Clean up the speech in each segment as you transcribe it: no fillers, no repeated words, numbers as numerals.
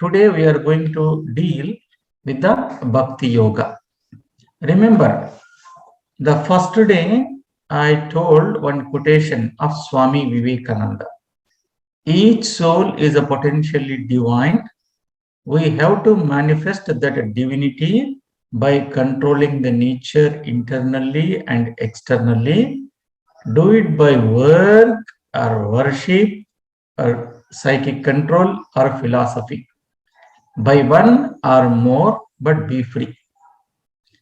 today we are going to deal with the Bhakti Yoga. Remember, the first day I told one quotation of Swami Vivekananda. Each soul is a potentially divine. We have to manifest that divinity by controlling the nature internally and externally. Do it by work or worship or psychic control or philosophy. By one or more, but be free.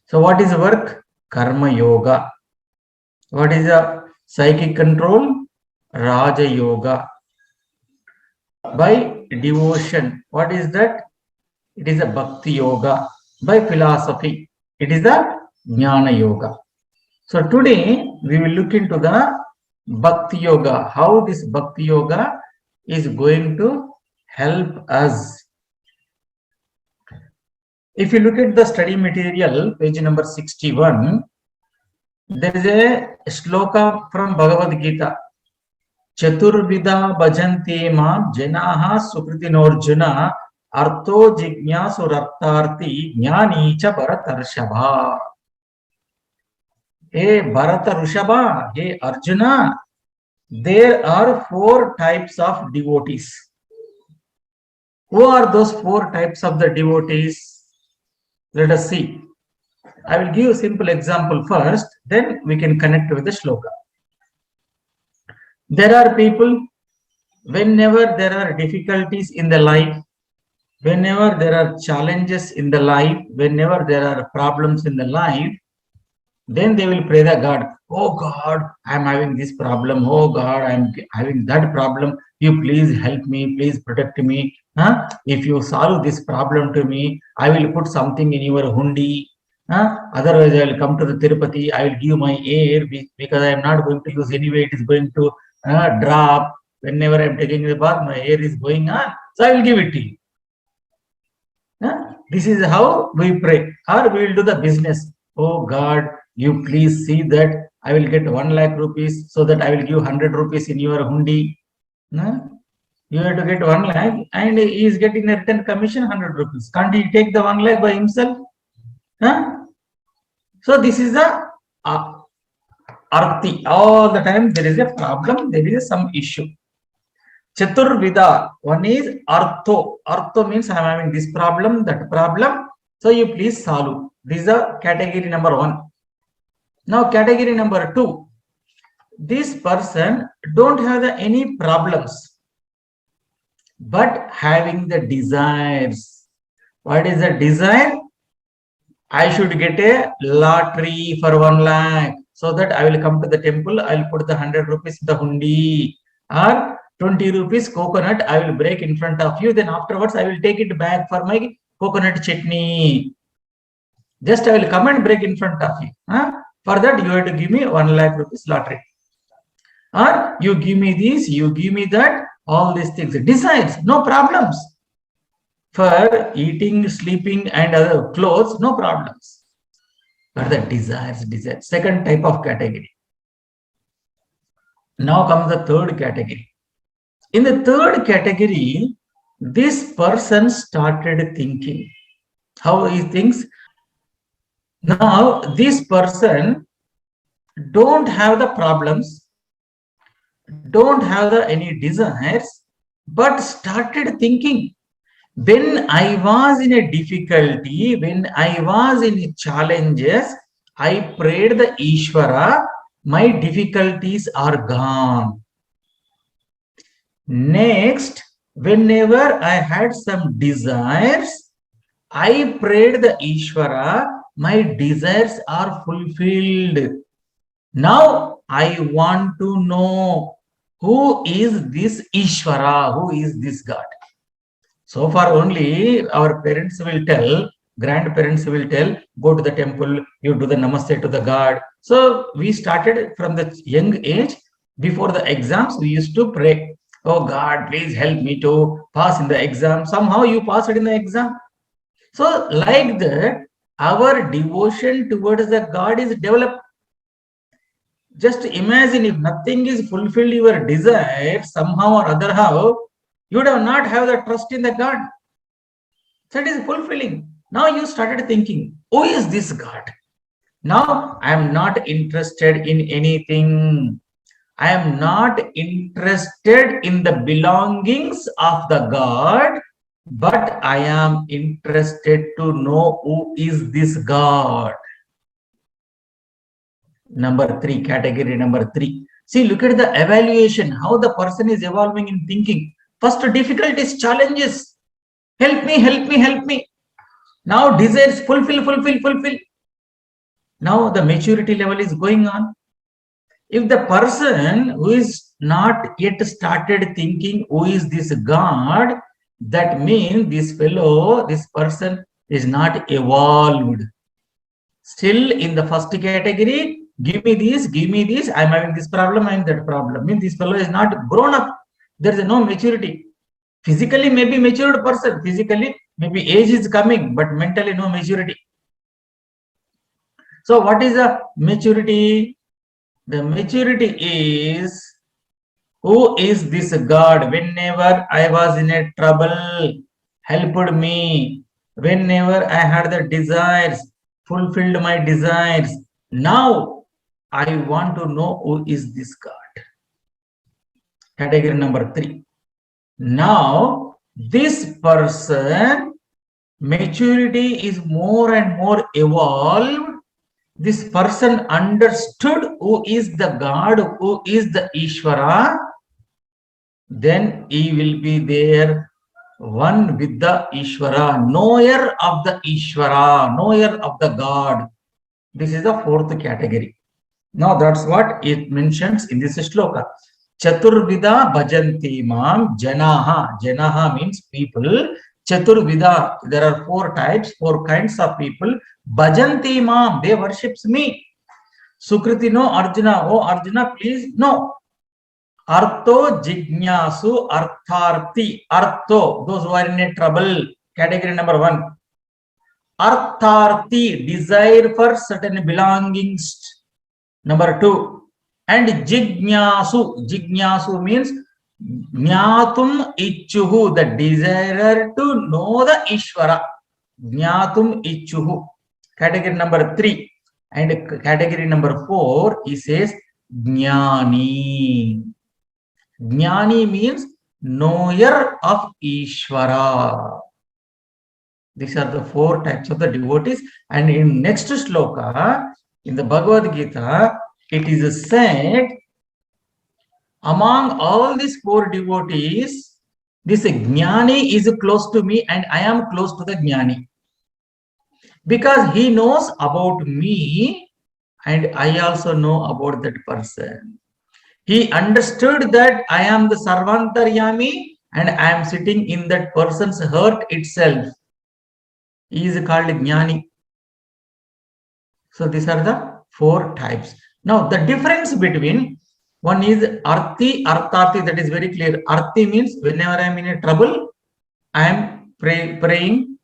So what is work? Karma yoga. What is a psychic control? Raja yoga. By devotion, what is that? It is a bhakti yoga. By philosophy, it is the jnana yoga. So today we will look into the bhakti yoga, how this bhakti yoga is going to help us. If you look at the study material, page number 61, there is a shloka from Bhagavad Gita. Chaturvidha bhajanti mam janaha sukritinorjuna artho jignyasurartarthi jnani cha bharatarshava. Hey Bharata Rushabha, hey Arjuna, there are 4 types of devotees. Who are those 4 types of the devotees? Let us see. I will give a simple example first, then we can connect with the shloka. There are people, whenever there are difficulties in the life, whenever there are challenges in the life, whenever there are problems in the life, then they will pray the God. Oh God, I am having this problem. Oh God, I am having that problem. You please help me. Please protect me. If you solve this problem to me, I will put something in your hundi. Otherwise, I will come to the Tirupati. I will give my air because I am not going to use anyway. It is going to drop. Whenever I am taking the bath, my air is going on. So I will give it to you. This is how we pray. Or we will do the business. Oh God, you please see that I will get 1 lakh rupees so that I will give 100 rupees in your hundi. You have to get 1 lakh and he is getting a return commission 100 rupees. Can't he take the 1 lakh by himself? So this is the arti. All the time there is a problem, there is some issue. Chaturvidha, one is artho. Artho means I am having this problem, that problem. So you please solve. This is the category number 1. Now category number 2. This person don't have any problems, but having the desires. What is the desire? I should get a lottery for 1 lakh so that I will come to the temple. I will put the 100 rupees in the hundi, or 20 rupees coconut I will break in front of you. Then afterwards I will take it back for my coconut chutney. Just I will come and break in front of you. For that you have to give me 1 lakh rupees lottery. Or you give me this, you give me that, all these things. Desires, no problems. For eating, sleeping and other clothes, no problems. But the desires. Second type of category. Now comes the third category. In the third category, this person started thinking. How he thinks? Now this person don't have the problems, don't have any desires, but started thinking. When I was in a difficulty, when I was in challenges, I prayed the Ishwara, my difficulties are gone. Next, whenever I had some desires, I prayed the Ishwara, my desires are fulfilled. Now I want to know who is this Ishwara, who is this God. So far only our parents will tell, grandparents will tell, go to the temple, you do the namaste to the God. So we started from the young age. Before the exams, we used to pray, oh God, please help me to pass in the exam. Somehow you passed in the exam. So like that, our devotion towards the God is developed. Just imagine if nothing is fulfilled your desire, somehow or other how, you would have not have the trust in the God. So it is fulfilling. Now you started thinking, who is this God? Now I am not interested in anything. I am not interested in the belongings of the God, but I am interested to know who is this God. Number 3, category number 3. See, look at the evaluation, how the person is evolving in thinking. First, difficulties, challenges. Help me, help me, help me. Now, desires, fulfill, fulfill, fulfill. Now, the maturity level is going on. If the person who is not yet started thinking, who is this God, that means this fellow, this person is not evolved. Still in the first category, give me this, I'm having this problem, I'm that problem. Means this fellow is not grown up. There is no maturity. Physically, maybe matured person. Physically, maybe age is coming, but mentally no maturity. So what is the maturity? The maturity is, who is this God? Whenever I was in a trouble, helped me. Whenever I had the desires, fulfilled my desires. Now I want to know who is this God. Category number 3. Now this person, maturity is more and more evolved. This person understood who is the God, who is the Ishwara. Then he will be there, one with the Ishwara, knower of the Ishwara, knower of the God. This is the 4th category. Now that's what it mentions in this shloka. Chaturvida bhajanti mam janaha. Janaha means people. Chaturvida, there are 4 types, 4 kinds of people. Bhajanti mam, they worships me. Sukriti, no. Arjuna, oh Arjuna, please, no. Artho jignasu artharthi. Artho, those who are in a trouble. Category number 1. Artharthi, desire for certain belongings. Number 2. And jignasu. Jignasu means jnatum ichuhu, the desire to know the Ishwara. Jnatum ichuhu. Category number 3. And category number 4, he says jnani. Jnani means knower of Ishwara. These are the 4 types of the devotees. And in next shloka, in the Bhagavad Gita, it is said, among all these 4 devotees, this Jnani is close to me and I am close to the Jnani. Because he knows about me and I also know about that person. He understood that I am the Sarvantaryami and I am sitting in that person's heart itself. He is called Jnani. So these are the 4 types. Now the difference between, one is Arthi, Artharthi, that is very clear. Arthi means whenever I am in a trouble, I am praying.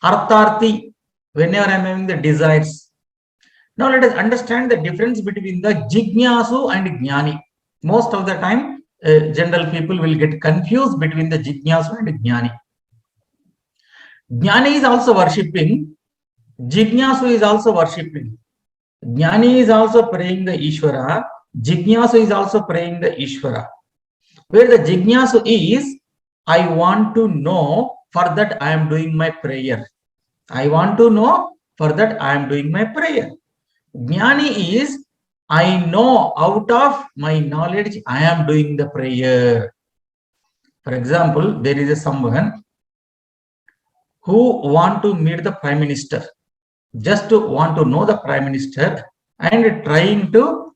Artharthi, whenever I am having the desires. Now let us understand the difference between the Jignasu and Jnani. Most of the time, general people will get confused between the Jignasu and Jnani. Jnani is also worshipping. Jignasu is also worshipping. Jnani is also praying the Ishwara. Jignasu is also praying the Ishwara. Where the Jignasu is, I want to know, for that I am doing my prayer. I want to know, for that I am doing my prayer. Jnani is, I know out of my knowledge I am doing the prayer. For example, there is someone who want to meet the Prime Minister, just to want to know the Prime Minister and trying to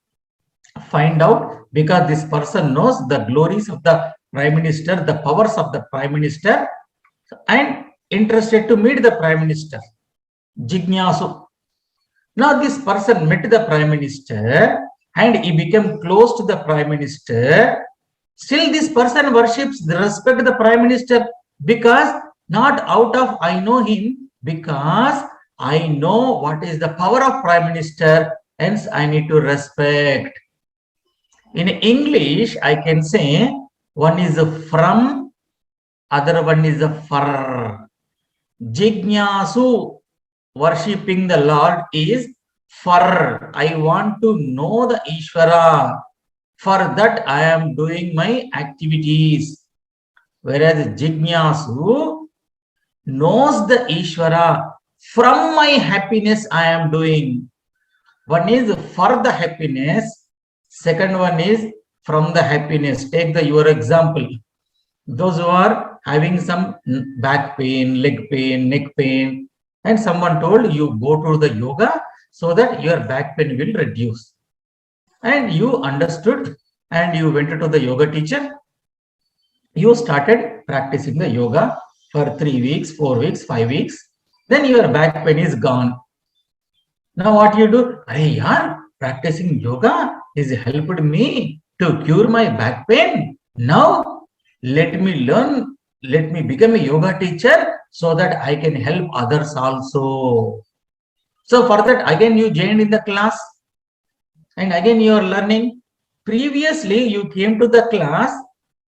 find out, because this person knows the glories of the Prime Minister, the powers of the Prime Minister, and interested to meet the Prime Minister. Jignasu. Now this person met the Prime Minister and he became close to the Prime Minister. Still this person worships, respect the Prime Minister, because not out of I know him, because I know what is the power of Prime Minister, hence I need to respect. In English, I can say one is a from, other one is a for. Jignasu, worshipping the Lord, is for I want to know the Ishwara. For that I am doing my activities. Whereas Jignasu knows the Ishwara. From my happiness I am doing. One is for the happiness. Second one is from the happiness. Take your example. Those who are having some back pain, leg pain, neck pain, and someone told you go to the yoga so that your back pain will reduce. And you understood and you went to the yoga teacher. You started practicing the yoga for 3 weeks, 4 weeks, 5 weeks. Then your back pain is gone. Now what you do? Hey, yaar, practicing yoga has helped me to cure my back pain. Now let me learn, let me become a yoga teacher so that I can help others also. So for that, again you joined in the class and again you are learning. Previously you came to the class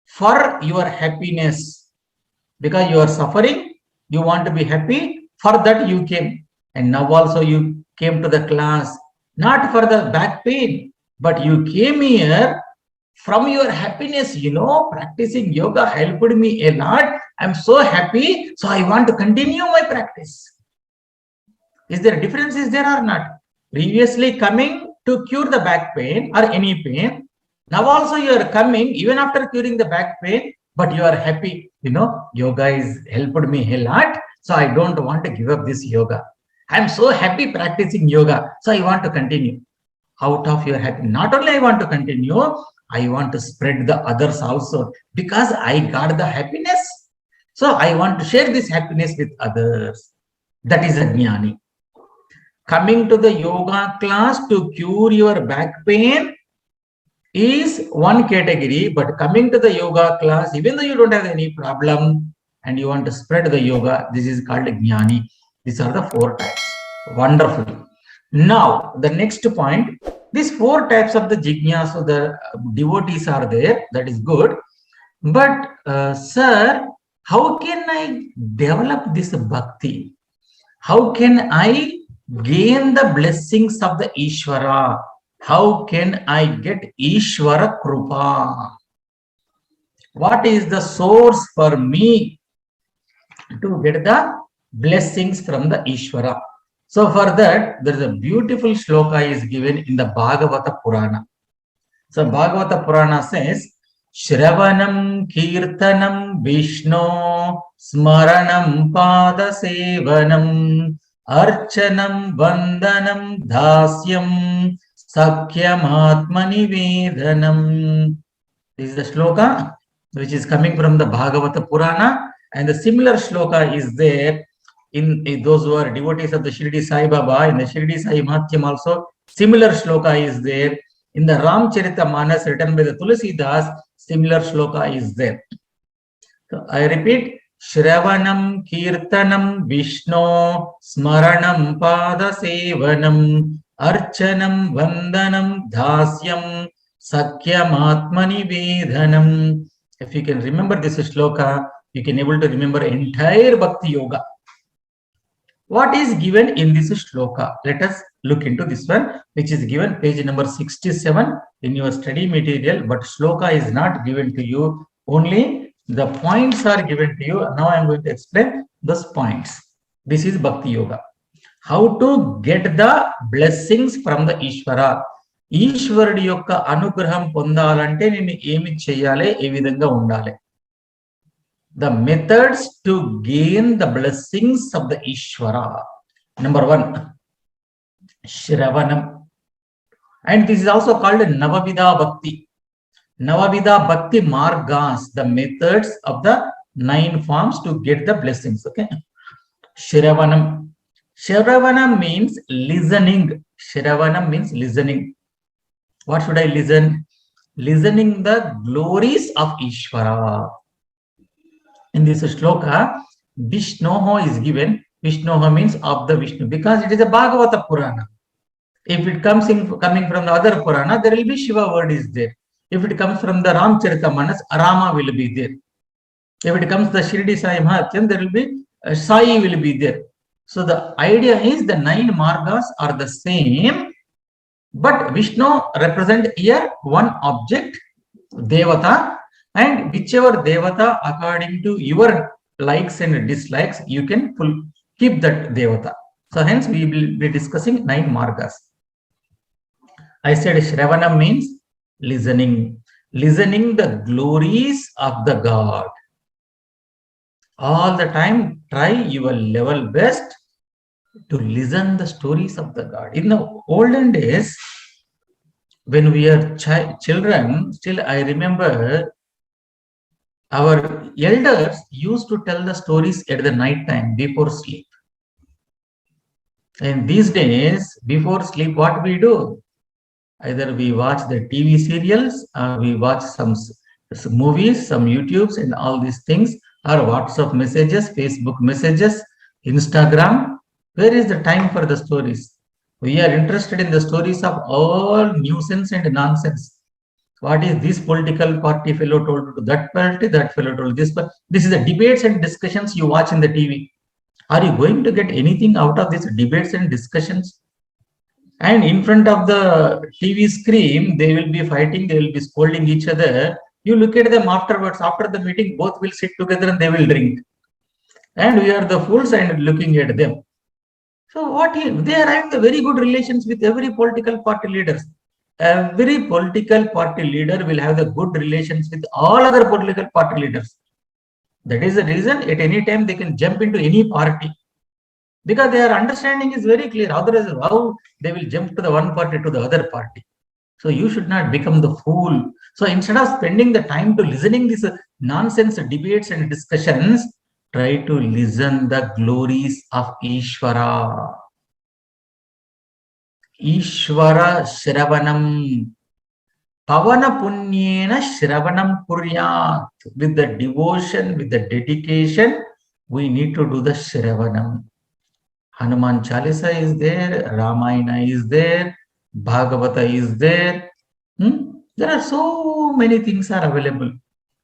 for your happiness because you are suffering, you want to be happy, for that you came. And now also you came to the class not for the back pain, but you came here from your happiness. Practicing yoga helped me a lot. I'm so happy, so I want to continue my practice. Is there a difference? Is there or not? Previously coming to cure the back pain or any pain. Now also you are coming even after curing the back pain, but you are happy. Yoga has helped me a lot, so I don't want to give up this yoga. I'm so happy practicing yoga, so I want to continue. Out of your happiness, not only I want to continue, I want to spread the others also because I got the happiness. So I want to share this happiness with others. That is a jnani. Coming to the yoga class to cure your back pain is one category, but coming to the yoga class, even though you don't have any problem and you want to spread the yoga, this is called jnani. These are the 4 types. Wonderful. Now, the next point, these 4 types of the jignasu, the devotees are there, that is good. But, sir, how can I develop this bhakti? How can I gain the blessings of the Ishwara? How can I get Ishwara Krupa? What is the source for me to get the blessings from the Ishwara? So for that, there is a beautiful shloka is given in the Bhagavata Purana. So Bhagavata Purana says, Shravanam Kirtanam Vishnu Smaranam Pada Sevanam Archanam Vandanam Dasyam Sakyam Atmani Vedanam. This is the shloka which is coming from the Bhagavata Purana, and the similar shloka is there in those who are devotees of the Shirdi Sai Baba. In the Shirdi Sai Mahatyam also, similar shloka is there. In the Ramcharita Manas written by the Tulsidas, similar shloka is there. So I repeat, Shravanam Kirtanam Vishnu Smaranam Pada Sevanam Archanam Vandanam Dasyam Sakyam Atmani Vedanam. If you can remember this shloka, you can able to remember entire Bhakti Yoga. What is given in this shloka? Let us look into this one, which is given page number 67 in your study material, but shloka is not given to you. Only the points are given to you. Now I am going to explain those points. This is Bhakti Yoga. How to get the blessings from the Ishwara. ఈశ్వరుడి యొక్క అనుగ్రహం పొందాలంటే నేను ఏమి చేయాలి, ఏ విధంగా ఉండాలి? The methods to gain the blessings of the Ishwara. Number 1, Shravanam. And this is also called Navavidha Bhakti. Navavidha Bhakti Margas, the methods of the 9 forms to get the blessings. Okay. Shravanam. Shravanam means listening. Shravanam means listening. What should I listen? Listening the glories of Ishwara. In this shloka, Vishnoho is given. Vishnoho means of the Vishnu, because it is a Bhagavata Purana. If it comes coming from the other Purana, there will be Shiva word is there. If it comes from the Ramcharita Manas, Rama will be there. If it comes the Shirdi Sai Mahatyam, there will be Sai will be there. So the idea is the 9 margas are the same, but Vishnu represent here one object, Devata, and whichever Devata according to your likes and dislikes, you can keep that Devata. So hence we will be discussing 9 margas. I said Shravana means listening, listening the glories of the God. All the time, try your level best to listen the stories of the God. In the olden days, when we are children, still I remember our elders used to tell the stories at the night time before sleep. And these days, before sleep, what we do? Either we watch the TV serials, or we watch some movies, some YouTubes, and all these things, or WhatsApp messages, Facebook messages, Instagram. Where is the time for the stories? We are interested in the stories of all nuisance and nonsense. What is this political party fellow told to that party, that fellow told this? This is the debates and discussions you watch in the TV. Are you going to get anything out of these debates and discussions? And in front of the TV screen, they will be fighting, they will be scolding each other. You look at them afterwards, after the meeting, both will sit together and they will drink. And we are the fools and looking at them. So what if they are having the very good relations with every political party leaders? Every political party leader will have the good relations with all other political party leaders. That is the reason at any time they can jump into any party. Because their understanding is very clear. Otherwise, how they will jump to the one party to the other party. So you should not become the fool. So instead of spending the time to listening these nonsense debates and discussions, try to listen the glories of Ishwara. Ishwara Shravanam. Pavana Punyena Shravanam Kuryat. With the devotion, with the dedication, we need to do the Shravanam. Hanuman Chalisa is there, Ramayana is there, Bhagavata is there. There are so many things are available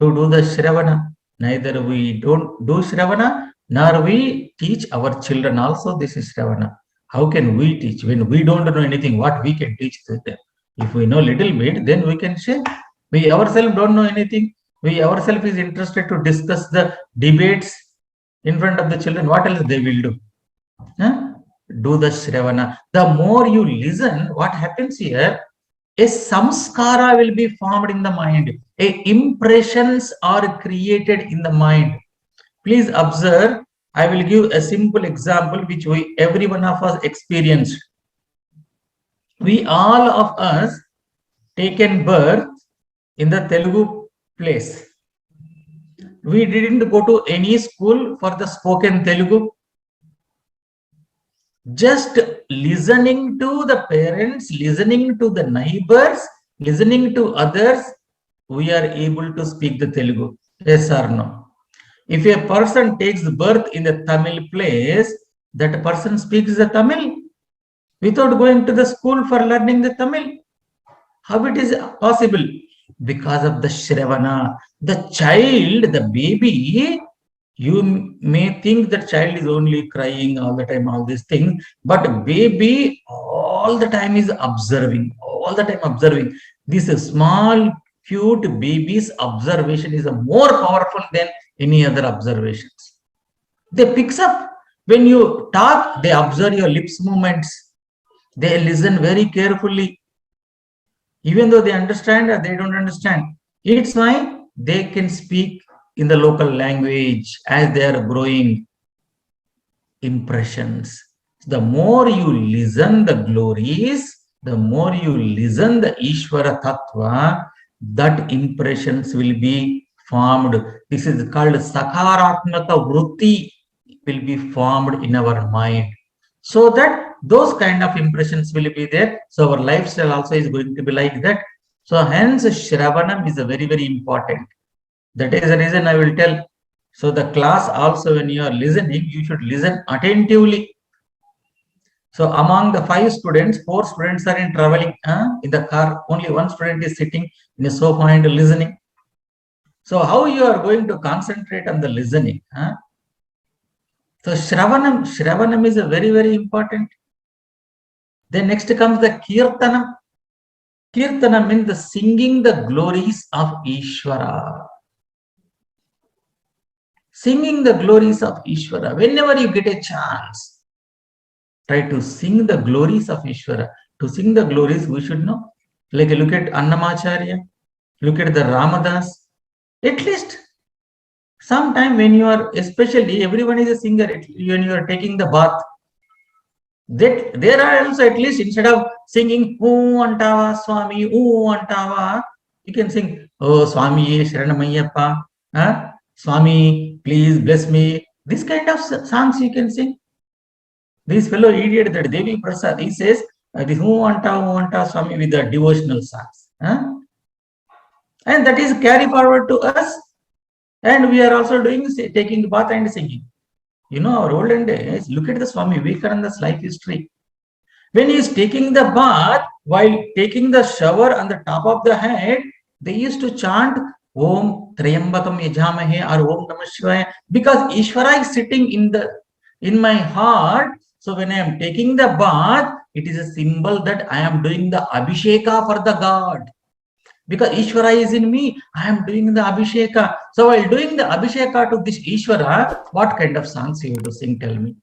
to do the Shravana. Neither we don't do Shravana, nor we teach our children also this is Shravana. How can we teach? When we don't know anything, what we can teach them? If we know little bit, then we can share. We ourselves don't know anything. We ourselves is interested to discuss the debates in front of the children. What else they will do? Do the Shravana. The more you listen, what happens here? A samskara will be formed in the mind. Impressions are created in the mind. Please observe. I will give a simple example which every one of us experienced. We all of us taken birth in the Telugu place. We didn't go to any school for the spoken Telugu. Just listening to the parents, listening to the neighbors, listening to others, we are able to speak the Telugu. Yes or no? If a person takes birth in the Tamil place, that person speaks the Tamil without going to the school for learning the Tamil. How it is possible? Because of the Shravana. The child, the baby, you may think that child is only crying all the time, all these things, but baby all the time is observing, all the time observing. This small, cute baby's observation is more powerful than any other observations. They picks up. When you talk, they observe your lips movements. They listen very carefully. Even though they understand or they don't understand, it's why they can speak in the local language as they are growing. Impressions. The more you listen the glories, the more you listen the Ishwara Tattva, that impressions will be formed. This is called Sakaratmaka Vritti will be formed in our mind. So that those kind of impressions will be there. So our lifestyle also is going to be like that. So hence Shravanam is a very, very important. That is the reason I will tell. So the class also, when you are listening, you should listen attentively. So among the 5 students, 4 students are in traveling in the car. Only 1 student is sitting in a sofa and listening. So how you are going to concentrate on the listening? So Shravanam is a very, very important. Then next comes the Kirtanam. Kirtana means the singing the glories of Ishwara. Singing the glories of Ishwara. Whenever you get a chance, try to sing the glories of Ishwara. To sing the glories, we should know. Like look at Annamacharya, look at the Ramadas. At least sometime when you are, especially everyone is a singer, when you are taking the bath, that there are also, at least instead of singing "Ooh Antava Swami, Ooh Antava," you can sing "Oh Swami Sharanamayappa," Swami, please bless me. This kind of songs you can sing. This fellow idiot, that Devi Prasad, he says this "Ooh Anta Swami" with the devotional songs, and that is carry forward to us, and we are also doing taking the bath and singing. You know, our olden days. Look at the Swami Vivekananda's life history. When he is taking the bath, while taking the shower on the top of the head, they used to chant Om Trayambakam Yajamahe or Om Namah Shivaya, because Ishwara is sitting in my heart. So when I am taking the bath, it is a symbol that I am doing the Abhisheka for the God. Because Ishwara is in me, I am doing the Abhisheka. So while doing the Abhisheka to this Ishwara, what kind of songs you have to sing? Tell me.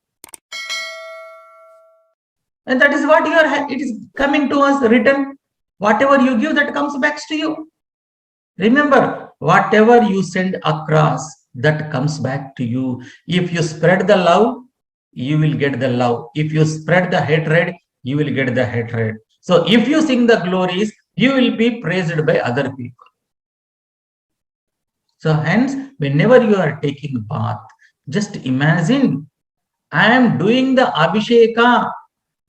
And that is what it is coming to us written. Whatever you give, that comes back to you. Remember, whatever you send across, that comes back to you. If you spread the love, you will get the love. If you spread the hatred, you will get the hatred. So if you sing the glories, you will be praised by other people. So hence, whenever you are taking bath, just imagine, I am doing the Abhisheka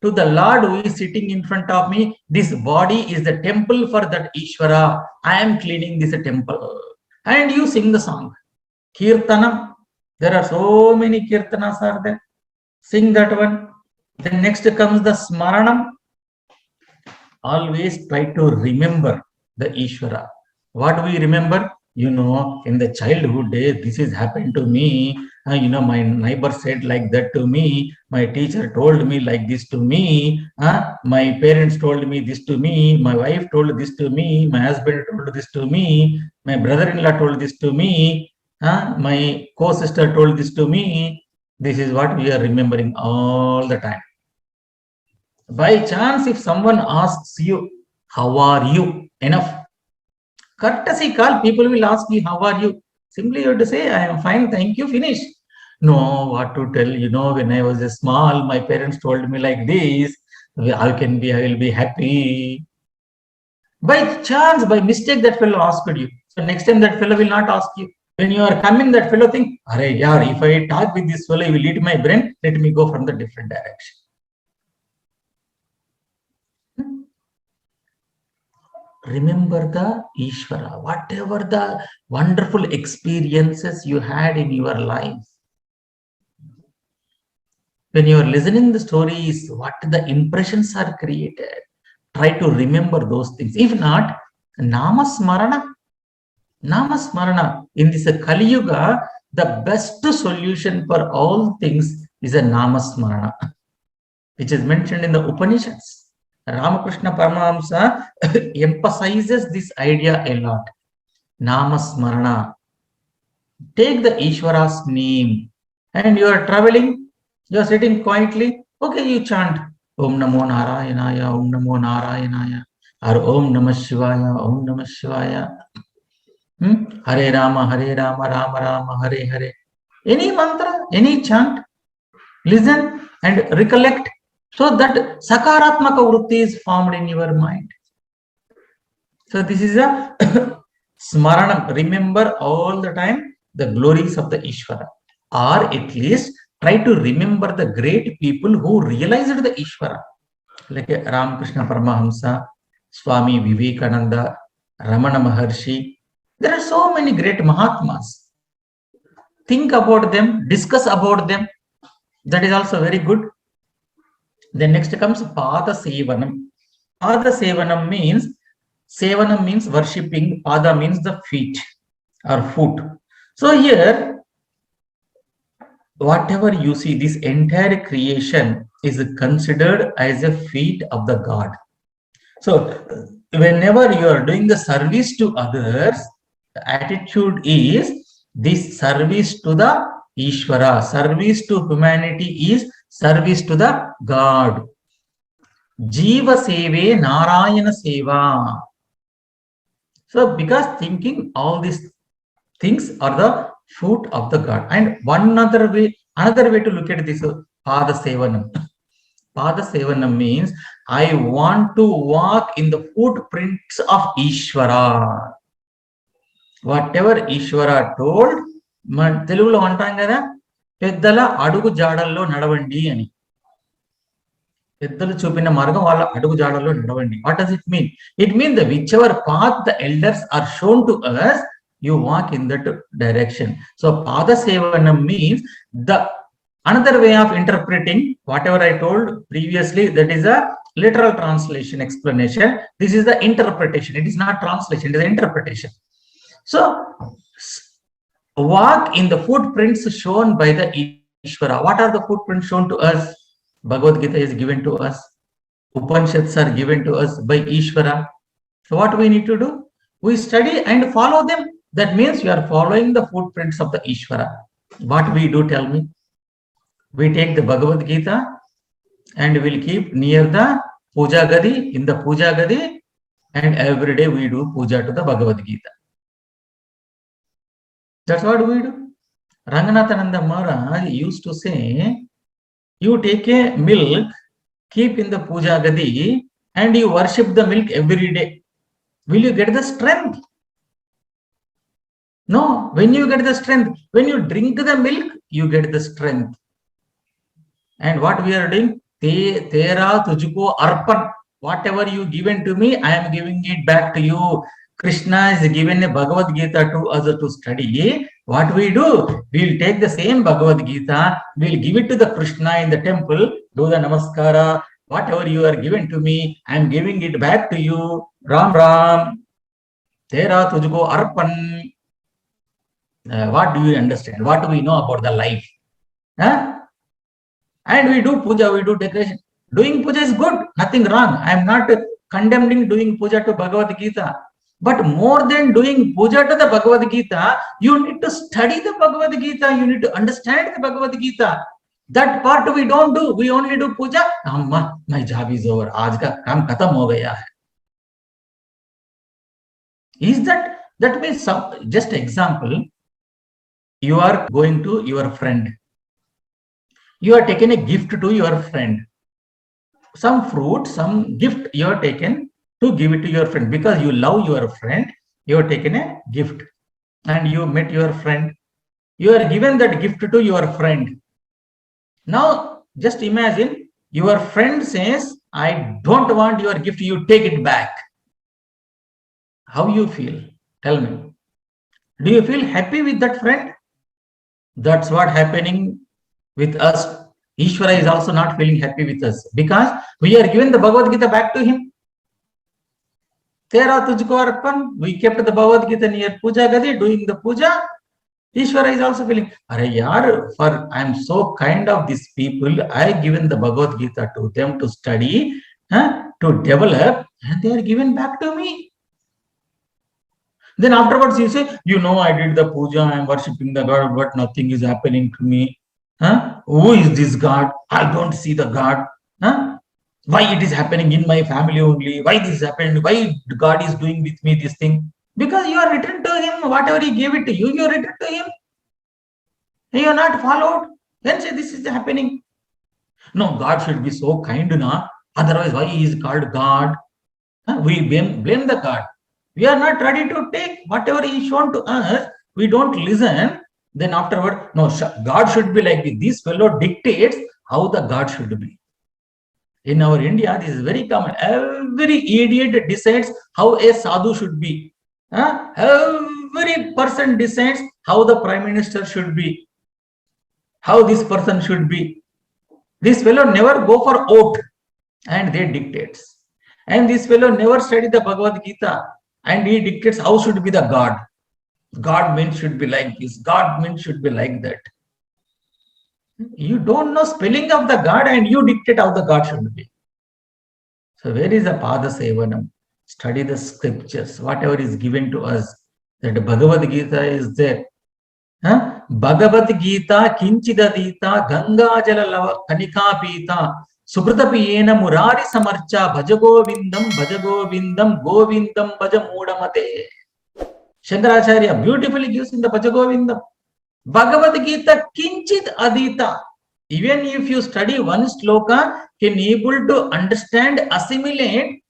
to the Lord who is sitting in front of me. This body is the temple for that Ishwara. I am cleaning this temple. And you sing the song. Kirtanam. There are so many Kirtanas are there. Sing that one. Then next comes the Smaranam. Always try to remember the Ishwara. What do we remember? You know, in the childhood days, this is happened to me. My neighbor said like that to me. My teacher told me like this to me. My parents told me this to me. My wife told this to me. My husband told this to me. My brother-in-law told this to me. My co-sister told this to me. This is what we are remembering all the time. By chance, if someone asks you, how are you? Enough. Courtesy call, people will ask you, how are you? Simply you have to say, I am fine, thank you, finish. No, what to tell, when I was small, my parents told me like this, I will be happy. By chance, by mistake, that fellow asked you. So next time that fellow will not ask you. When you are coming, that fellow think, Arey, yaar, if I talk with this fellow, he will eat my brain, let me go from the different direction. Remember the Ishwara, whatever the wonderful experiences you had in your life. When you are listening the stories, what the impressions are created, try to remember those things. If not, Namasmarana. Namasmarana. In this Kali Yuga, the best solution for all things is a Namasmarana, which is mentioned in the Upanishads. Ramakrishna Paramahamsa emphasizes this idea a lot. Namasmarana. Take the Ishwara's name, and you are traveling, you are sitting quietly. Okay, you chant Om Namo Narayanaya, Om Namo Narayanaya, or Om Namah Shivaya, Om Namah Shivaya. Hare Rama, Rama Rama, Hare Hare. Any mantra, any chant, listen and recollect, so that Sakaratmaka Vritti is formed in your mind. So this is a Smaranam. Remember all the time the glories of the Ishwara. Or at least try to remember the great people who realized the Ishwara. Like Ramakrishna Paramahamsa, Swami Vivekananda, Ramana Maharshi. There are so many great Mahatmas. Think about them, discuss about them. That is also very good. Then next comes Pada Sevanam. Pada Sevanam means worshipping. Pada means the feet or foot. So here, whatever you see, this entire creation is considered as a feet of the God. So whenever you are doing the service to others, the attitude is this service to the Ishwara, service to humanity is service to the God. Jiva Seve Narayana Seva. So because thinking all these things are the fruit of the God. And another way to look at this, Pada Sevanam. Pada Sevanam means I want to walk in the footprints of Ishwara. Whatever Ishwara told, తెలుగులో అంటాం కదా, పెద్దల అడుగు జాడల్లో నడవండి అని. పెద్దలు చూపిన మార్గం వాళ్ళ అడుగు జాడల్లో నడవండి. What does it mean? It means that whichever path the elders are shown to us, you walk in that direction. So Pada Sevanam means the another way of interpreting whatever I told previously, that is a literal translation explanation. This is the interpretation. It is not translation, it is interpretation. So walk in the footprints shown by the Ishvara. What are the footprints shown to us? Bhagavad Gita is given to us. Upanishads are given to us by Ishvara. So what we need to do? We study and follow them. That means you are following the footprints of the Ishvara. What we do, tell me? We take the Bhagavad Gita and we'll keep near the Puja Gadi, in the Puja Gadi, and every day we do puja to the Bhagavad Gita. That's what we do. Ranganathananda Maharaj used to say, you take a milk, keep in the Puja Gadi, and you worship the milk every day. Will you get the strength? No. When you get the strength, when you drink the milk, you get the strength. And what we are doing? Tera tujko arpan. Whatever you given to me, I am giving it back to you. Krishna is given a Bhagavad Gita to us to study. What we do? We'll take the same Bhagavad Gita, we'll give it to the Krishna in the temple, do the namaskara. Whatever you are given to me, I am giving it back to you. Ram Ram. Tera tujko arpan. What do you understand? What do we know about the life? Huh? And we do puja, we do decoration. Doing puja is good, nothing wrong. I am not condemning doing puja to Bhagavad Gita. But more than doing puja to the Bhagavad Gita, you need to study the Bhagavad Gita. You need to understand the Bhagavad Gita. That part we don't do. We only do puja. Amma, my job is over. Aaj ka kaam khatam ho gaya hai. Is that means some, just example, you are going to your friend. You are taking a gift to your friend. Some fruit, some gift you are taken to give it to your friend. Because you love your friend, you are taken a gift. And you met your friend. You are given that gift to your friend. Now, just imagine your friend says, I don't want your gift, you take it back. How you feel? Tell me. Do you feel happy with that friend? That's what happening with us. Ishwara is also not feeling happy with us because we are given the Bhagavad Gita back to him. Tera tujko arpan. We kept the Bhagavad Gita near Puja Gadi doing the puja. Ishwara is also feeling, Arey yaar, for I am so kind of these people, I given the Bhagavad Gita to them to study, to develop, and they are given back to me. Then afterwards you say, you know, I did the puja, I am worshipping the God, but nothing is happening to me. Who is this God? I don't see the God. Why it is happening in my family only? Why this is happening? Why God is doing with me this thing? Because you are returned to him. Whatever he gave it to you, you are returned to him. You are not followed. Then say this is happening. No, God should be so kind, na? Otherwise, why he is called God? We blame the God. We are not ready to take whatever he is shown to us. We don't listen. Then afterward, no, God should be like this. This fellow dictates how the God should be. In our India, this is very common. Every idiot decides how a sadhu should be. Every person decides how the prime minister should be. How this person should be. This fellow never go for oath and they dictates. And this fellow never study the Bhagavad Gita and he dictates how should be the God. God means should be like this. God means should be like that. You don't know spelling of the God and you dictate how the God should be. So where is the Pada Sevanam? Study the scriptures, whatever is given to us. That Bhagavad Gita is there. Bhagavad Gita Kinchidadita Ganga Jalalava Kanika Pita Subratapiyena Murari Samarcha Bhajagovindam Govindam Bhajamudamate. Shankaracharya beautifully gives in the Bhajagovindam. Bhagavad Gita Kinchid Adita. Even if you study one sloka, can able to understand, assimilate,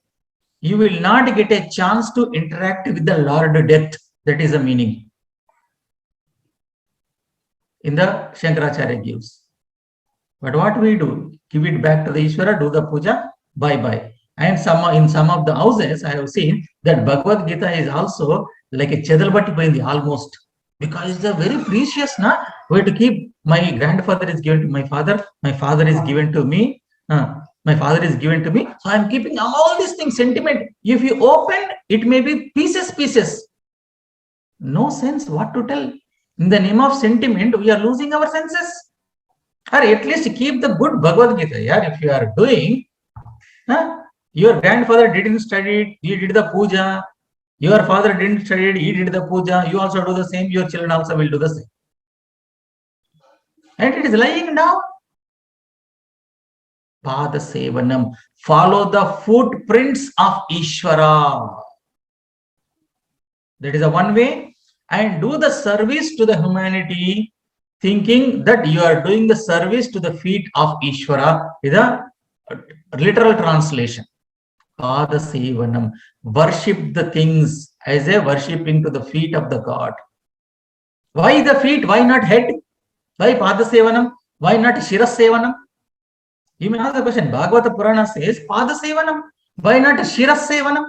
you will not get a chance to interact with the Lord Death. That is the meaning. In the Shankaracharya gives. But what we do? Give it back to the Ishwara, do the puja, bye-bye. And in some of the houses, I have seen that Bhagavad Gita is also like a Chedalbati Bindi almost. Because it's a very precious, na? We have to keep. My grandfather is given to my father is given to me, my father is given to me. So I'm keeping all these things, sentiment. If you open, it may be pieces. No sense what to tell. In the name of sentiment, we are losing our senses. Or at least keep the good Bhagavad Gita. Yeah, if you are doing, your grandfather didn't study it, he did the puja. Your father didn't study it, he did the puja. You also do the same, your children also will do the same. And it is lying down. Pada Sevanam. Follow the footprints of Ishwara. That is the one way. And do the service to the humanity, thinking that you are doing the service to the feet of Ishwara. Is a literal translation. Pada Sevanam. Worship the things as a worshipping to the feet of the God. Why the feet? Why not head? Why Pada Sevanam? Why not Shiras Sevanam? You may ask the question. Bhagavata Purana says Pada Sevanam. Why not Shiras Sevanam?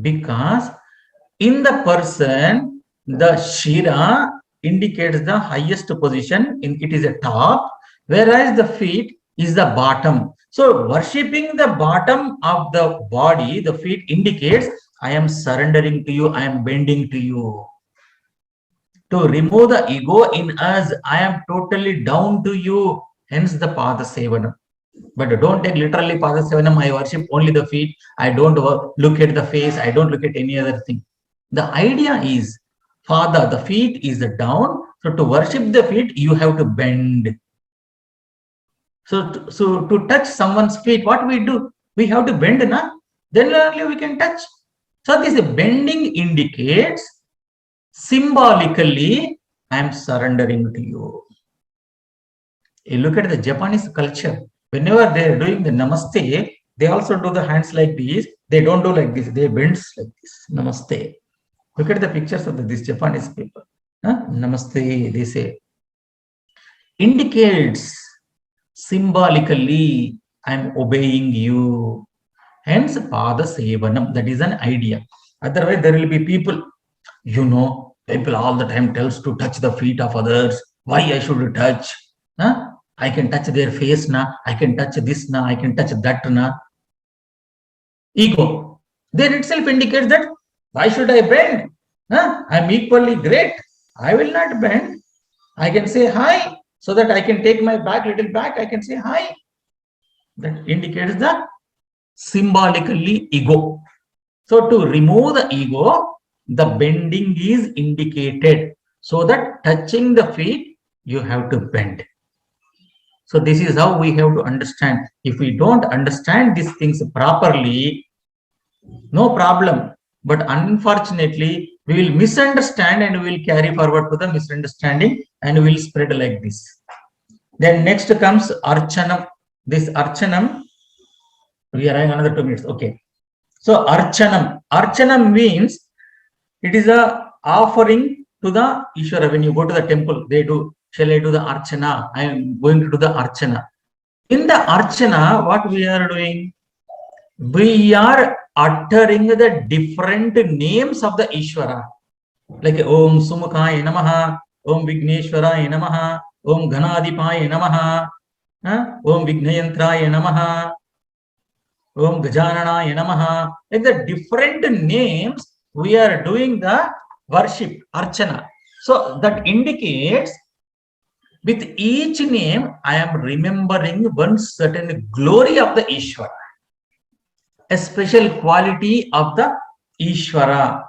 Because in the person, the Shira indicates the highest position, it is a top, whereas the feet is the bottom. So worshipping the bottom of the body, the feet indicates, I am surrendering to you, I am bending to you. To remove the ego in us, I am totally down to you, hence the Pada Sevanam. But don't take literally Pada Sevanam, I worship only the feet, I don't look at the face, I don't look at any other thing. The idea is, Father, the feet is down, so to worship the feet, you have to bend. So to touch someone's feet, what we do? We have to bend, na? Then only we can touch. So this bending indicates, symbolically, I am surrendering to you. You look at the Japanese culture. Whenever they are doing the namaste, they also do the hands like this. They don't do like this. They bend like this. Namaste. Look at the pictures of these Japanese people. Namaste, they say. Indicates symbolically, I am obeying you. Hence, Pada Sevanam. That is an idea. Otherwise, there will be people, people all the time tells to touch the feet of others. Why I should touch? I can touch their face, I can touch this, I can touch that, Ego. Then itself indicates that, why should I bend? I'm equally great. I will not bend. I can say hi, so that I can take my back little back. I can say hi. That indicates the symbolically ego. So to remove the ego, the bending is indicated. So that touching the feet, you have to bend. So this is how we have to understand. If we don't understand these things properly, no problem. But unfortunately, we will misunderstand and we will carry forward to the misunderstanding and we will spread like this. Then next comes Archanam. This Archanam, we are having another 2 minutes. Okay. So Archanam. Archanam means it is a offering to the Ishwara. When you go to the temple, they do, shall I do the Archana? I am going to do the Archana. In the Archana, what we are doing? We are uttering the different names of the Ishwara. Like Om Sumukhaya Namaha, Om Vigneshwaraya Namaha, Om Ghanadipaya Namaha, Om Vignayantraya Namaha, Om Gajananaya Namaha. Like the different names, we are doing the worship, Archana. So that indicates With each name, I am remembering one certain glory of the Ishwara, a special quality of the Ishwara.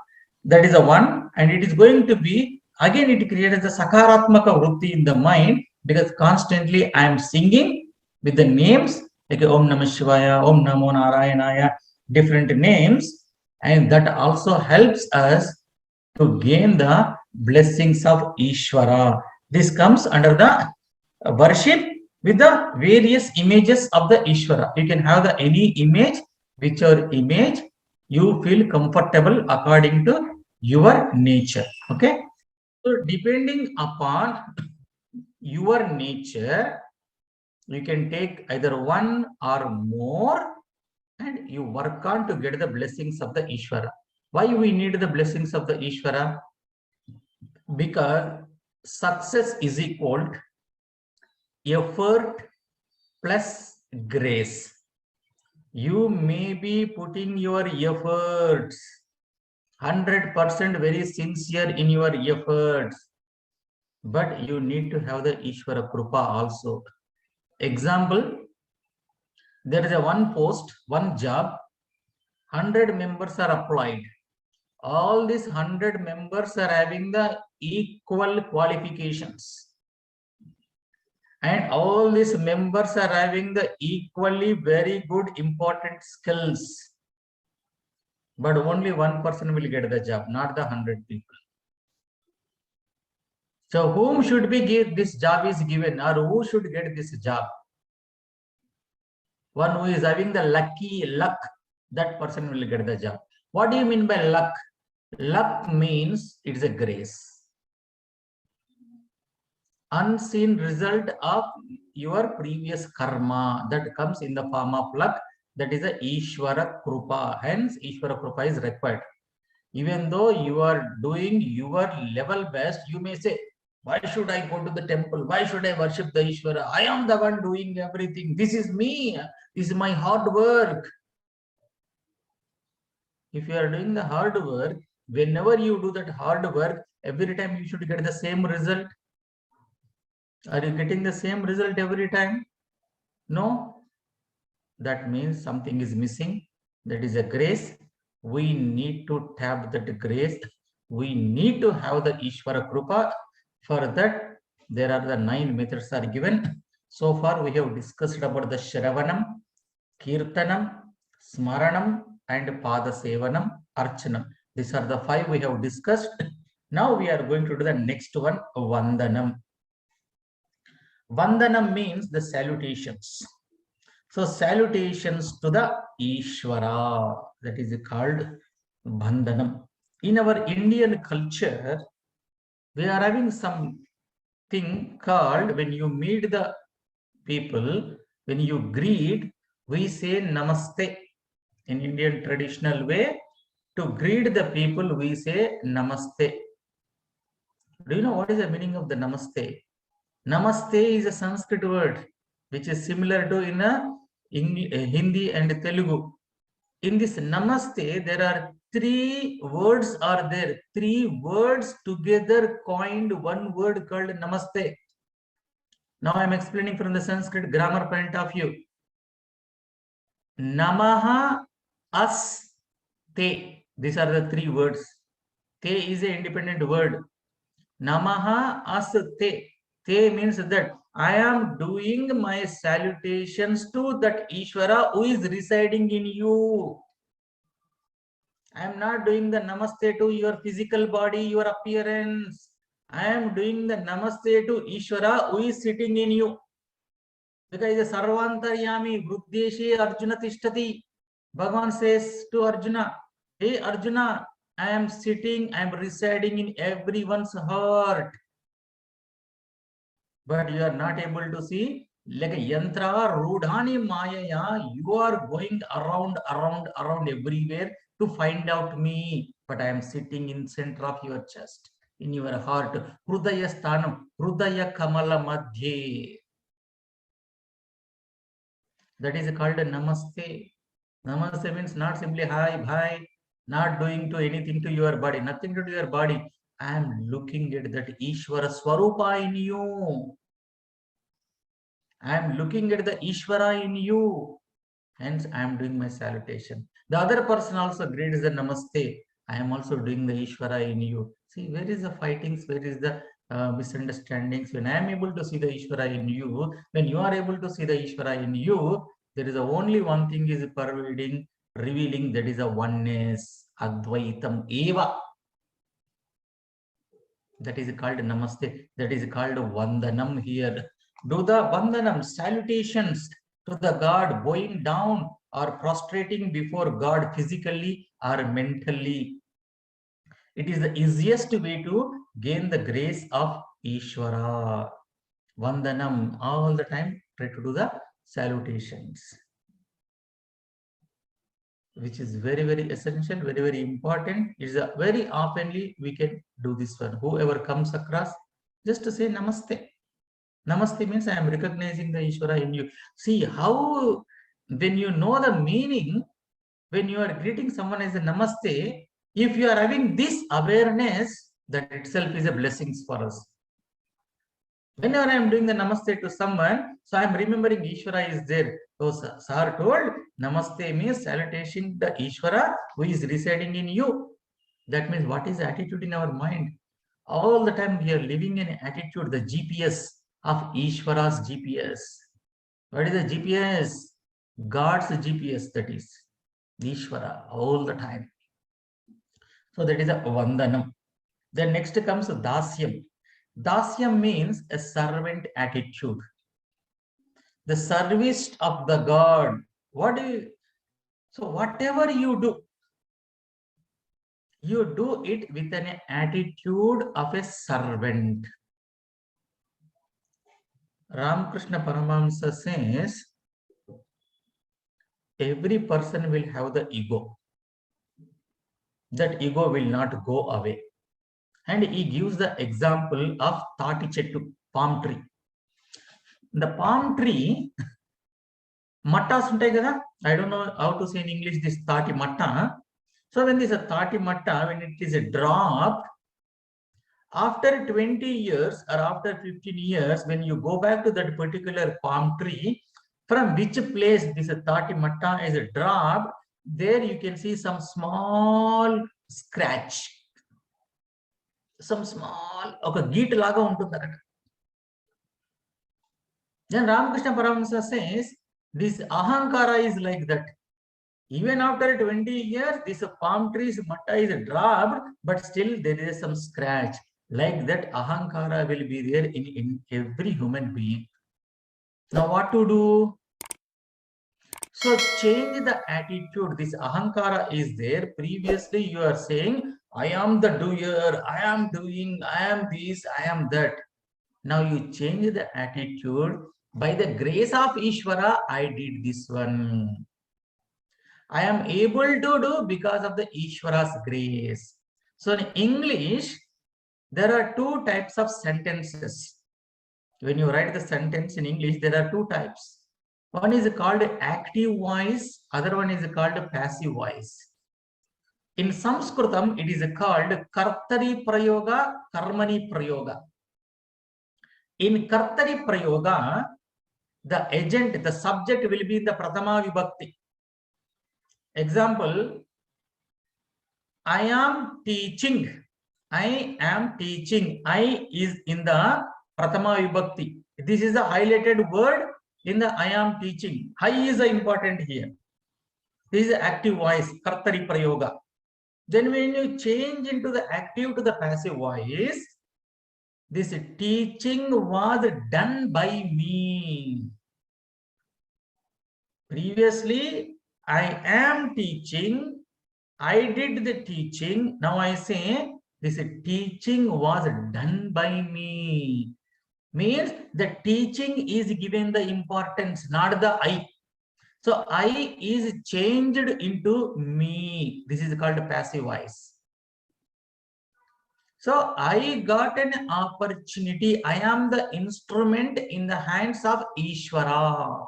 That is the one, and it is going to be, again, it creates the Sakaratmaka Vritti in the mind, because constantly I am singing with the names like Om Namah Shivaya, Om Namo Narayanaya, different names, and that also helps us to gain the blessings of Ishwara. This comes under the worship with the various images of the Ishwara. You can have the any image, whichever image you feel comfortable according to your nature. Okay. So depending upon your nature, you can take either one or more, and you work on to get the blessings of the Ishwara. Why we need the blessings of the Ishwara? Because success is equal to effort plus grace. You may be putting your efforts 100% very sincere in your efforts, but you need to have the Ishwara Krupa also. Example, there is a one post, one job, 100 members are applied. All these 100 members are having the equal qualifications, and all these members are having the equally very good important skills, but only one person will get the job, not the 100 people. So whom should be give this job is given, or who should get this job? One who is having the luck, that person will get the job. What do you mean by luck? Luck means it's a grace, unseen result of your previous karma that comes in the form of luck. That is a Ishwara Krupa. Hence, Ishwara Krupa is required. Even though you are doing your level best, you may say, why should I go to the temple? Why should I worship the Ishwara? I am the one doing everything. This is me. This is my hard work. If you are doing the hard work, whenever you do that hard work, every time you should get the same result. Are you getting the same result every time? No. That means something is missing. That is a grace. We need to tap that grace. We need to have the Ishwara Krupa. For that, there are the 9 methods are given. So far, we have discussed about the Shravanam, Kirtanam, Smaranam, and Pada Sevanam, Archanam. These are the 5 we have discussed. Now we are going to do the next one, Vandanam. Vandanam means the salutations. So salutations to the Ishwara, that is called Bandhanam. In our Indian culture, we are having something called, when you meet the people, when you greet, we say Namaste. In Indian traditional way, to greet the people, we say Namaste. Do you know what is the meaning of the Namaste? Namaste is a Sanskrit word which is similar to in Hindi and Telugu. In this Namaste, there are 3 words are there. 3 words together coined one word called Namaste. Now I am explaining from the Sanskrit grammar point of view. Namaha as te. These are the 3 words. Te is an independent word. Namaha as te. Te means that I am doing my salutations to that Ishwara who is residing in you. I am not doing the namaste to your physical body, your appearance. I am doing the namaste to Ishwara who is sitting in you. Because the Sarvantaryami Vruddeshe Arjuna Tishtati. Bhagavan says to Arjuna, hey Arjuna, I am sitting, I am residing in everyone's heart. But you are not able to see, like a yantra rudhani mayaya, you are going around everywhere to find out me, but I am sitting in center of your chest, in your heart. Hrudaya sthanam, hrudaya kamala madhye. That is called a namaste. Namaste means not simply hi, bye, not doing to anything to your body, nothing to do your body. I am looking at that Ishwara Swarupa in you. I am looking at the Ishwara in you. Hence, I am doing my salutation. The other person also greets the Namaste. I am also doing the Ishwara in you. See, where is the fightings? Where is the misunderstandings? When I am able to see the Ishwara in you, when you are able to see the Ishwara in you, there is only one thing is pervading, revealing, that is a oneness, Advaitam Eva. That is called Namaste. That is called Vandanam here. Do the Vandanam, salutations to the God, bowing down or prostrating before God physically or mentally. It is the easiest way to gain the grace of Ishwara. Vandanam, all the time try to do the salutations, which is very, very essential, very, very important. It's a very oftenly we can do this one. Whoever comes across, just to say Namaste. Namaste means I am recognizing the Ishvara in you. See how, when you know the meaning, when you are greeting someone as a Namaste, if you are having this awareness, that itself is a blessing for us. Whenever I am doing the Namaste to someone, so I am remembering Ishvara is there. So Sir told, Namaste means salutation the Ishvara who is residing in you. That means what is the attitude in our mind? All the time we are living in attitude, the GPS of Ishvara's GPS. What is the GPS? God's GPS, that is Ishvara, all the time. So that is a Vandanam. Then next comes Dasyam. Dasyam means a servant attitude. The service of the God. So whatever you do it with an attitude of a servant. Ramakrishna Paramahamsa says, every person will have the ego. That ego will not go away. And he gives the example of Tati Chettu, palm tree. The palm tree, mattas untai kada? I don't know how to say in English this Tati matta. So when this is a Tati matta, when it is a dropped, after 20 years or after 15 years, when you go back to that particular palm tree, from which place this Tati matta is dropped, there you can see some small scratch. Some small, okay, geet laga untundi. Then Ramakrishna Paramahamsa says, this ahankara is like that. Even after 20 years, this palm tree's matta is dropped, but still there is some scratch. Like that, ahankara will be there in every human being. Now, what to do? So, change the attitude. This ahankara is there. Previously, you are saying, I am the doer, I am doing, I am this, I am that. Now, you change the attitude. By the grace of Ishvara, I did this one. I am able to do because of the Ishvara's grace. So in English, there are two types of sentences. When you write the sentence in English, there are two types. One is called active voice, other one is called passive voice. In Sanskritam, it is called Kartari Prayoga, Karmani Prayoga. In Kartari Prayoga, the agent, the subject will be in the Prathama Vibhakti. Example, I am teaching. I am teaching. I is in the Prathama Vibhakti. This is a highlighted word in the I am teaching. I is important here. This is active voice, Kartari Prayoga. Then when you change into the active to the passive voice, this teaching was done by me. Previously, I am teaching. I did the teaching. Now I say this teaching was done by me. Means the teaching is given the importance, not the I. So I is changed into me. This is called passive voice. So I got an opportunity. I am the instrument in the hands of Ishwara.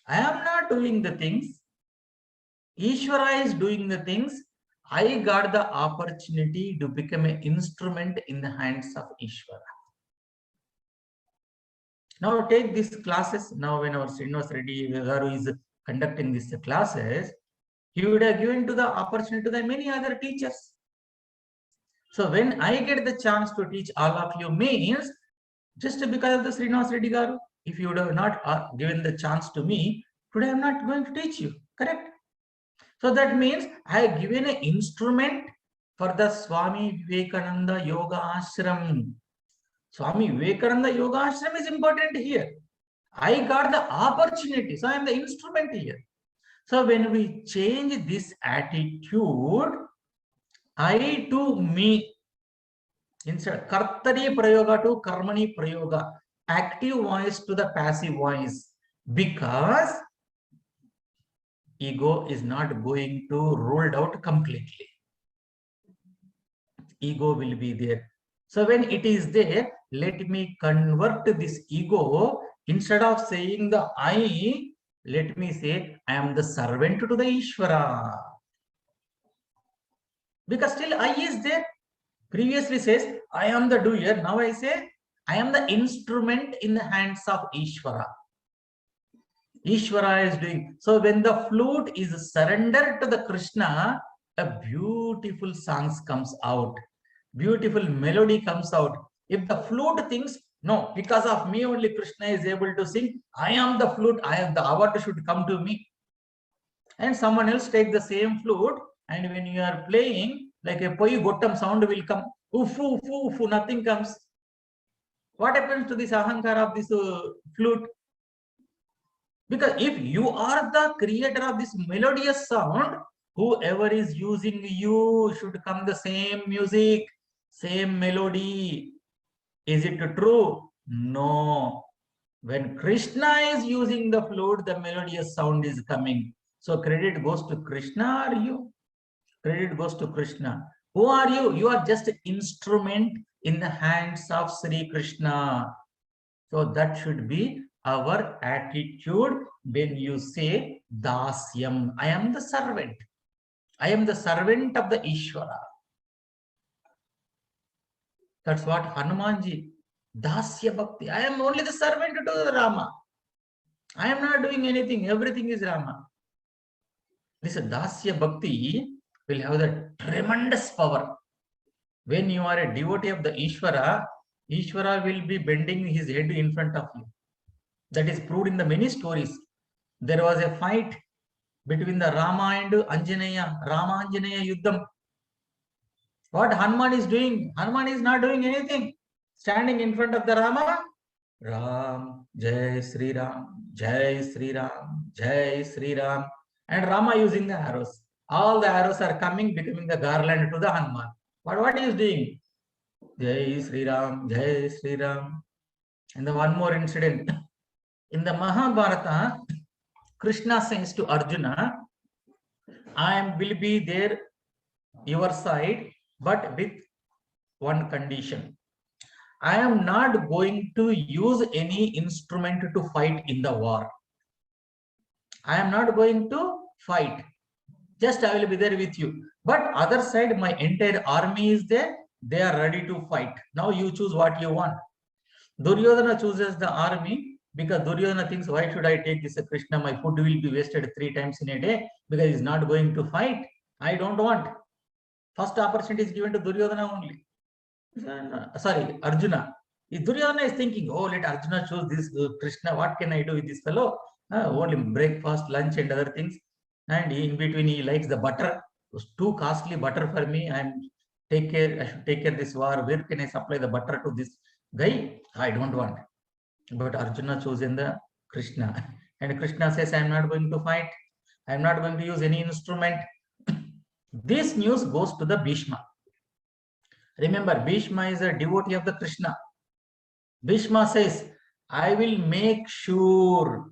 I am not doing the things. Ishwara is doing the things. I got the opportunity to become an instrument in the hands of Ishwara. Now take these classes. Now when our Srinivas Reddy Garu is conducting these classes, he would have given to the opportunity to the many other teachers. So when I get the chance to teach all of you means just because of the Srinivas Reddy Garu. If you would have not given the chance to me, today I am not going to teach you. Correct? So that means I have given an instrument for the Swami Vivekananda Yoga Ashram. Swami Vivekananda Yoga Ashram is important here. I got the opportunity, so I am the instrument here. So when we change this attitude, I to me, instead kartari prayoga to karmani prayoga, active voice to the passive voice, because ego is not going to ruled out completely. Ego will be there. So when it is there, let me convert this ego. Instead of saying the I, let me say I am the servant to the Ishwara. Because still I is there. Previously says I am the doer. Now I say I am the instrument in the hands of Ishwara. Ishwara is doing. So when the flute is surrendered to the Krishna, a beautiful songs comes out. Beautiful melody comes out. If the flute thinks, no, because of me only Krishna is able to sing, I am the flute, I have the award should come to me. And someone else take the same flute, and when you are playing, like a poi gottam sound will come, ufu, ufu, ufu, nothing comes. What happens to this ahankara of this flute? Because if you are the creator of this melodious sound, whoever is using you should come the same music, same melody. Is it true? No. When Krishna is using the flute, the melodious sound is coming. So credit goes to Krishna or you? Credit goes to Krishna. Who are you? You are just an instrument in the hands of Sri Krishna. So that should be our attitude when you say Dasyam. I am the servant. I am the servant of the Ishwara. That's what Hanumanji, Dasya Bhakti. I am only the servant to the Rama. I am not doing anything. Everything is Rama. This Dasya Bhakti will have the tremendous power. When you are a devotee of the Ishwara, Ishwara will be bending his head in front of you. That is proved in the many stories. There was a fight between the Rama and Anjaneya, Rama Anjaneya Yuddham. What Hanuman is doing? Hanuman is not doing anything. Standing in front of the Rama, Ram, Jai Sri Ram, Jai Sri Ram, Jai Sri Ram, and Rama using the arrows. All the arrows are coming, becoming the garland to the Hanuman. But what he is doing? Jai Sri Ram, Jai Sri Ram. And the one more incident. In the Mahabharata, Krishna says to Arjuna, I will be there, your side, but with one condition. I am not going to use any instrument to fight in the war. I am not going to fight. Just I will be there with you. But other side, my entire army is there. They are ready to fight. Now you choose what you want. Duryodhana chooses the army because Duryodhana thinks, why should I take this Krishna? My food will be wasted 3 times in a day because he's not going to fight. I don't want. First opportunity is given to Duryodhana only. Sorry, Arjuna. If Duryodhana is thinking, oh, let Arjuna choose this Krishna, what can I do with this fellow? Only breakfast, lunch, and other things. And in between, he likes the butter. It was too costly butter for me. I should take care of this war. Where can I supply the butter to this guy? I don't want. But Arjuna chosen the Krishna. And Krishna says, I am not going to fight. I am not going to use any instrument. This news goes to the Bhishma. Remember, Bhishma is a devotee of the Krishna. Bhishma says, I will make sure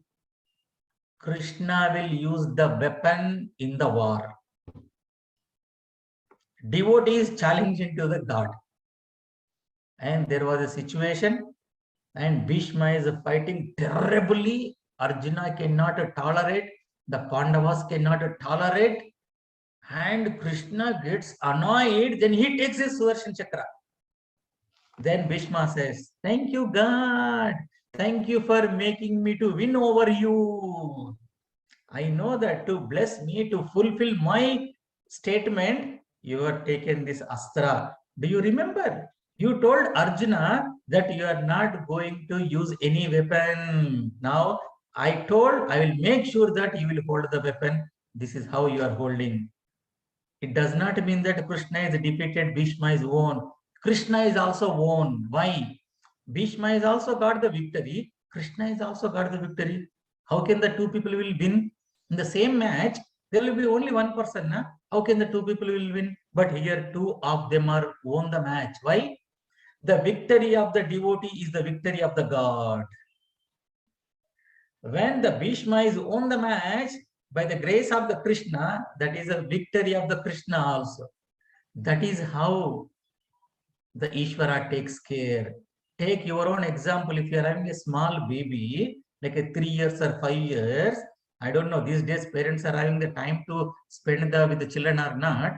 Krishna will use the weapon in the war. Devotee is challenging to the God. And there was a situation, and Bhishma is fighting terribly. Arjuna cannot tolerate, the Pandavas cannot tolerate, and Krishna gets annoyed. Then he takes his Sudarshan Chakra. Then Bhishma says, thank you, God. Thank you for making me to win over you. I know that to bless me, to fulfill my statement, you have taken this astra. Do you remember? You told Arjuna that you are not going to use any weapon. Now, I told I will make sure that you will hold the weapon. This is how you are holding. It does not mean that Krishna is defeated, Bhishma is won. Krishna is also won. Why? Bhishma is also got the victory. Krishna is also got the victory. How can the two people will win? In the same match, there will be only one person. Na? How can the two people will win? But here two of them are won the match. Why? The victory of the devotee is the victory of the God. When the Bhishma is won the match, by the grace of the Krishna, that is a victory of the Krishna also. That is how the Ishwara takes care. Take your own example. If you are having a small baby, like a 3 years or 5 years, I don't know, these days parents are having the time to spend with the children or not.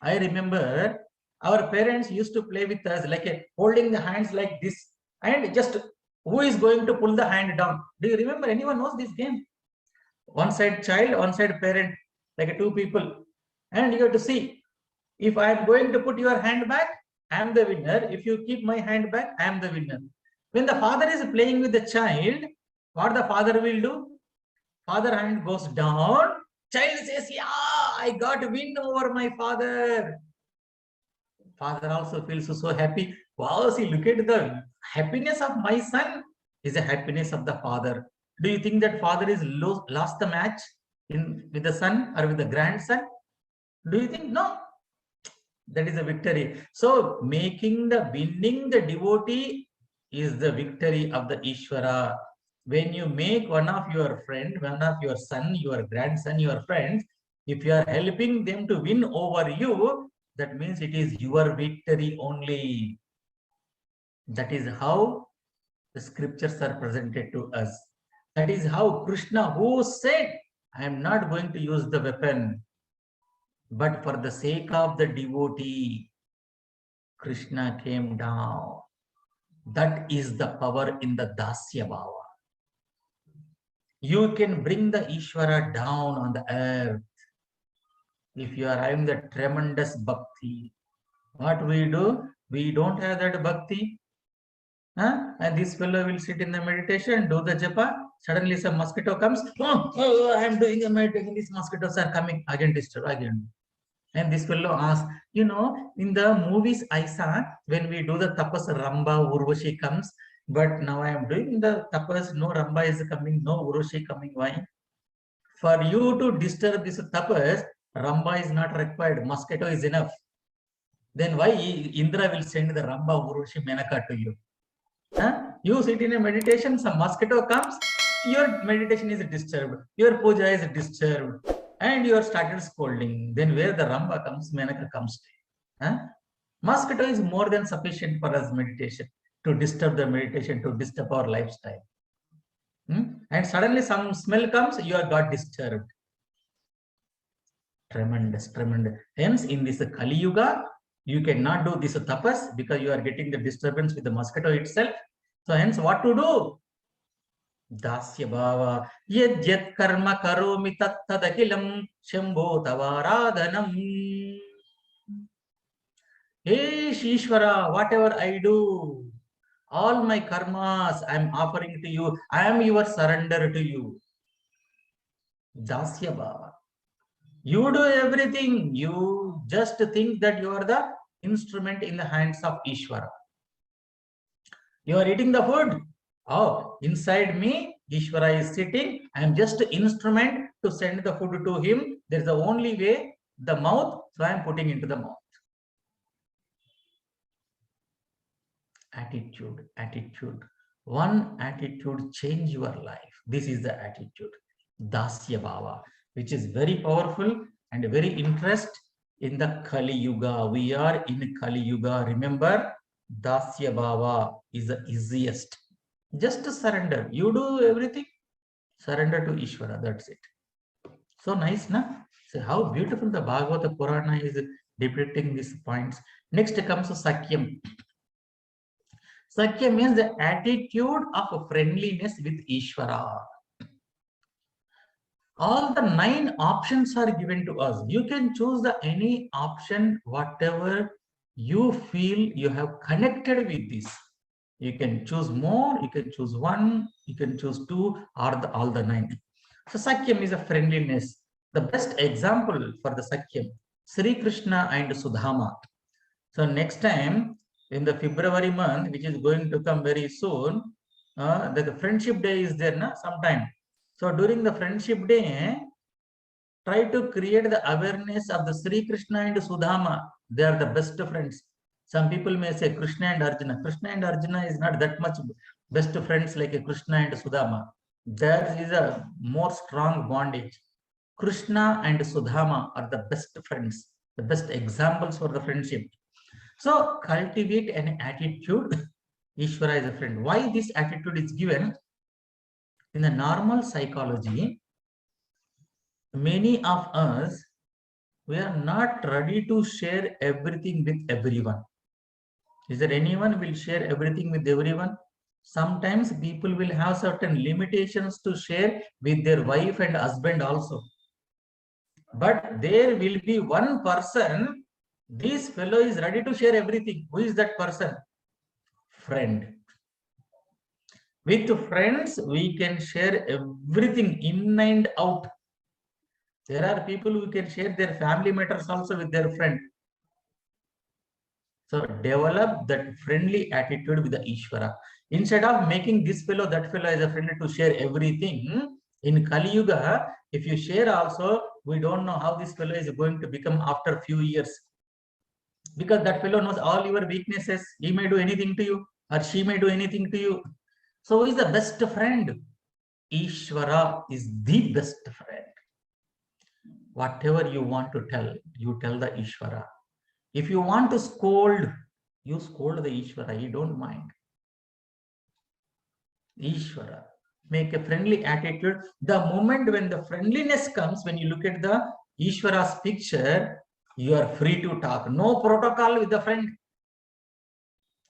I remember our parents used to play with us like holding the hands like this and just who is going to pull the hand down. Do you remember? Anyone knows this game? One side child, one side parent, like two people. And you have to see, if I am going to put your hand back, I am the winner. If you keep my hand back, I am the winner. When the father is playing with the child, what the father will do? Father hand goes down. Child says, yeah, I got win over my father. Father also feels so happy. Wow, see, look at the happiness of my son is the happiness of the father. Do you think that father is lost the match with the son or with the grandson? Do you think? No. That is a victory. So winning the devotee is the victory of the Ishwara. When you make one of your friend, one of your son, your grandson, your friends, if you are helping them to win over you, that means it is your victory only. That is how the scriptures are presented to us. That is how Krishna, who said, I am not going to use the weapon, but for the sake of the devotee, Krishna came down. That is the power in the Dasya Bhava. You can bring the Ishwara down on the earth if you are having the tremendous bhakti. What we do, we don't have that bhakti. Huh? And this fellow will sit in the meditation, do the japa. Suddenly some mosquito comes. Oh, I am doing a meditation. These mosquitoes are coming. Again disturb, again. And this fellow asked, in the movies I saw, when we do the tapas, Ramba, Urvashi comes. But now I am doing the tapas, no Ramba is coming, no Urvashi coming. Why? For you to disturb this tapas, Ramba is not required. Mosquito is enough. Then why Indra will send the Ramba, Urvashi, Menaka to you? Huh? You sit in a meditation, some mosquito comes, your meditation is disturbed, your puja is disturbed, and you are started scolding. Then where the Ramba comes, Menaka comes. Huh? Mosquito is more than sufficient for us meditation, to disturb the meditation, to disturb our lifestyle. And suddenly some smell comes, you are got disturbed. Tremendous, tremendous. Hence, in this Kali Yuga, you cannot do this tapas because you are getting the disturbance with the mosquito itself. So hence what to do? Dasya bhava. Yad yat karma karomi tat tadakilam shambho tavaradhanam. Hey Ishwara, whatever I do, all my karmas I am offering to you. I am your surrender to you. Dasya bhava. You do everything. You just think that you are the instrument in the hands of Ishwara. You are eating the food. Oh, inside me, Ishwara is sitting. I am just an instrument to send the food to him. There is the only way, the mouth. So I am putting into the mouth. Attitude, attitude. One attitude change your life. This is the attitude. Dasya Bhava, which is very powerful and very interest in the Kali Yuga. We are in Kali Yuga. Remember, Dasya Bhava is the easiest. Just to surrender. You do everything. Surrender to Ishwara. That's it. So nice, na? So how beautiful the Bhagavata Purana is depicting these points. Next comes Sakyam. Sakyam means the attitude of friendliness with Ishwara. All the 9 options are given to us. You can choose any option, whatever you feel you have connected with this. You can choose more, you can choose 1, you can choose 2, or all the 9. So Sakyam is a friendliness. The best example for the Sakyam, Sri Krishna and Sudama. So next time in the February month, which is going to come very soon, the friendship day is there sometime. So during the friendship day, try to create the awareness of the Sri Krishna and Sudama. They are the best friends. Some people may say Krishna and Arjuna. Krishna and Arjuna is not that much best friends like a Krishna and Sudama. There is a more strong bondage. Krishna and Sudama are the best friends, the best examples for the friendship. So cultivate an attitude. Ishwara is a friend. Why this attitude is given? In the normal psychology, many of us, we are not ready to share everything with everyone. Is there anyone will share everything with everyone? Sometimes people will have certain limitations to share with their wife and husband also. But there will be one person, this fellow is ready to share everything. Who is that person? Friend. With friends, we can share everything in and out. There are people who can share their family matters also with their friend. So develop that friendly attitude with the Ishwara. Instead of making this fellow, that fellow as a friend to share everything, in Kali Yuga, if you share also, we don't know how this fellow is going to become after few years. Because that fellow knows all your weaknesses. He may do anything to you or she may do anything to you. So who is the best friend? Ishwara is the best friend. Whatever you want to tell, you tell the Ishwara. If you want to scold, you scold the Ishwara. You don't mind. Ishwara. Make a friendly attitude. The moment when the friendliness comes, when you look at the Ishwara's picture, you are free to talk. No protocol with the friend.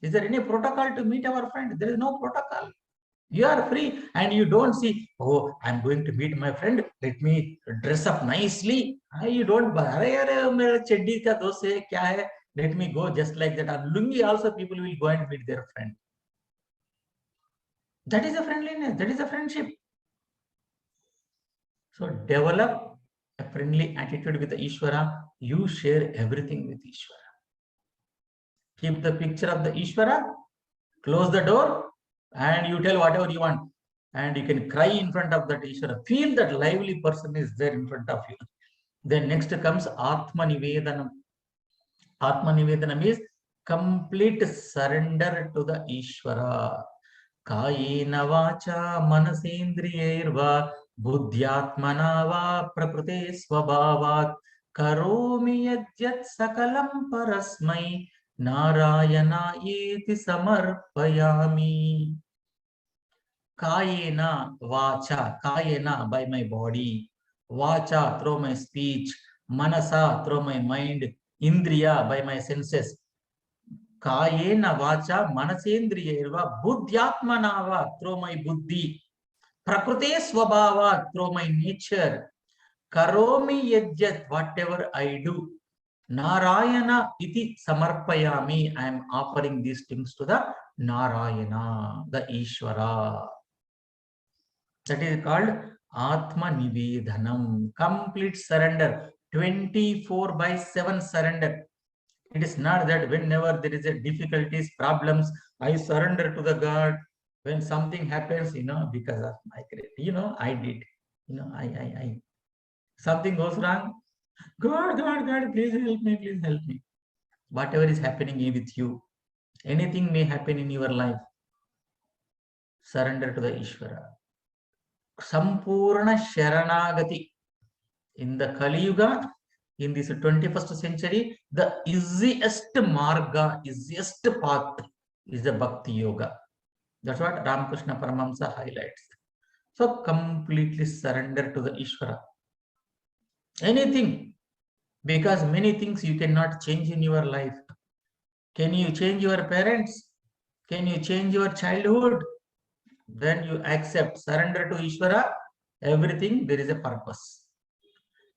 Is there any protocol to meet our friend? There is no protocol. You are free and you don't see, oh, I'm going to meet my friend. Let me dress up nicely. You don't, let me go just like that. On lungi also people will go and meet their friend. That is a friendliness. That is a friendship. So develop a friendly attitude with the Ishwara. You share everything with Ishwara. Keep the picture of the Ishwara. Close the door and you tell whatever you want. And you can cry in front of that Ishwara. Feel that lively person is there in front of you. Then next comes Atma Nivedanam. Atma Nivedanam is complete surrender to the Ishwara. Kayena vacha manasendriyerva buddhyatmana va prakrute swabhavat karomi yajyat sakalam parasmai narayana yeti samarpayami. Kayena vacha, kayena by my body, vacha through my speech, manasa through my mind, indriya by my senses. Kayena vacha manasendriyerva buddhyatmanava through my buddhi, prakrute swabhava through my nature, karomi yajjat whatever I do, Narayana iti samarpayami, I am offering these things to the Narayana, the Ishwara. That is called Atma Nivedhanam, complete surrender, 24/7 surrender. It is not that whenever there is a difficulties, problems, I surrender to the God. When something happens, because of my great, I did, I. Something goes wrong. God, please help me, please help me. Whatever is happening with you, anything may happen in your life. Surrender to the Ishwara. Sampurna Sharanagati. In the Kali Yuga, in this 21st century, the easiest marga, easiest path is the Bhakti Yoga. That's what Ramakrishna Paramahamsa highlights. So completely surrender to the Ishwara. Anything, because many things you cannot change in your life. Can you change your parents? Can you change your childhood? Then you accept, surrender to Ishwara, everything, there is a purpose.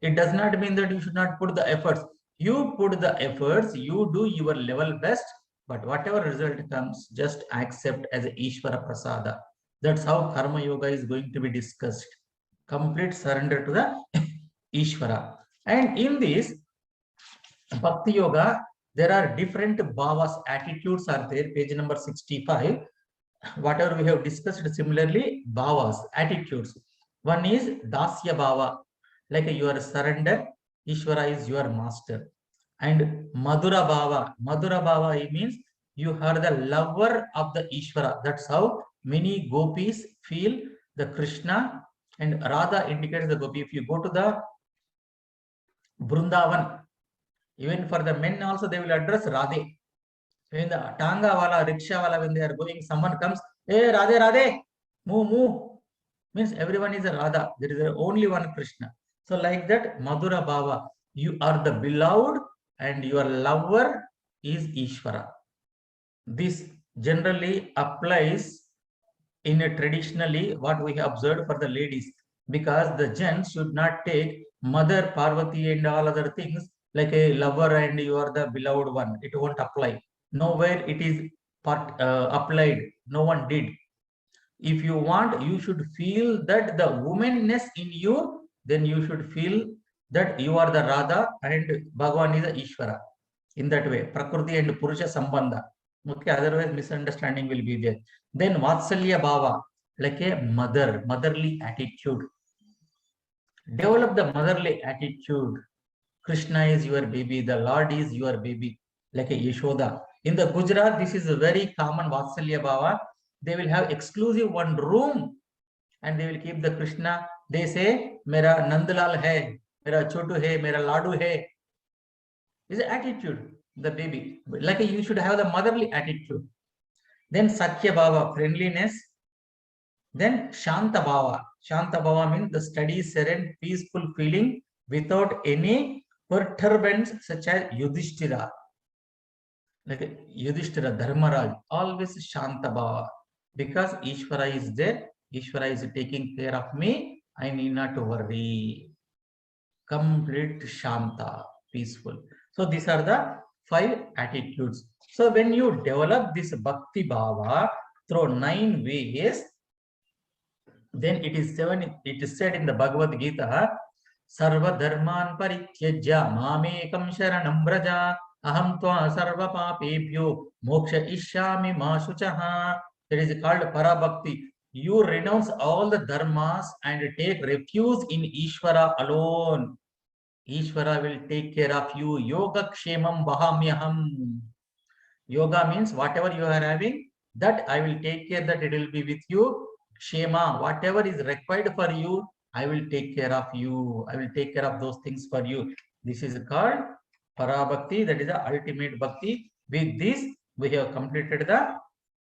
It does not mean that you should not put the efforts. You put the efforts, you do your level best, but whatever result comes, just accept as a Ishwara Prasada. That's how Karma Yoga is going to be discussed. Complete surrender to the Ishwara. And in this Bhakti Yoga, there are different bhavas, attitudes are there, page number 65. Whatever we have discussed similarly, bhavas, attitudes. One is Dasya Bhava, like you are surrender, Ishvara is your master. And Madhura Bhava it means you are the lover of the Ishvara. That's how many gopis feel the Krishna, and Radha indicates the gopi. If you go to the Vrindavan, even for the men also they will address Radhe. When the Tanga wala, rickshaw wala, when they are going, someone comes, hey Radhe, Radhe, move. Means everyone is a Radha. There is only one Krishna. So like that, Madhura Bhava, you are the beloved and your lover is Ishvara. This generally applies in a traditionally what we have observed for the ladies, because the gents should not take Mother Parvati and all other things like a lover and you are the beloved one. It won't apply. Nowhere it is applied. No one did. If you want, you should feel that the womanness in you, then you should feel that you are the Radha and Bhagavan is the Ishvara. In that way, Prakriti and Purusha Sambandha. Okay, otherwise misunderstanding will be there. Then Vatsalya Bhava, like a motherly attitude. Develop the motherly attitude. Krishna is your baby, the Lord is your baby, like a Yashoda. In the Gujarat, this is a very common Vatsalya Bhava. They will have exclusive one room and they will keep the Krishna. They say, Mera Nandlal hai, Mera Chotu hai, Mera Ladu hai. Is an attitude, the baby. Like you should have the motherly attitude. Then Sakya Bhava, friendliness. Then Shanta Bhava. Shanta Bhava means the steady, serene, peaceful feeling without any perturbance such as Yudhishthira. Like Yudhishthira, Dharmaraj, always Shanta Bhava. Because Ishvara is there, Ishvara is taking care of me, I need not worry. Complete Shanta, peaceful. So these are the 5 attitudes. So when you develop this Bhakti Bhava through 9 ways, then it is said in the Bhagavad Gita, Sarva Dharman Parityajya Mamekam Sharanam Braja Aham Tva Sarva Papebhyo Moksha Ishyami Ma Shuchaha. That is called Parabhakti. You renounce all the dharmas and take refuge in Ishvara alone. Ishvara will take care of you. Yoga Kshemam Vahamyaham. Yoga means whatever you are having, that I will take care that it will be with you. Kshema, whatever is required for you, I will take care of you. I will take care of those things for you. This is called Parabhakti, that is the ultimate bhakti. With this, we have completed the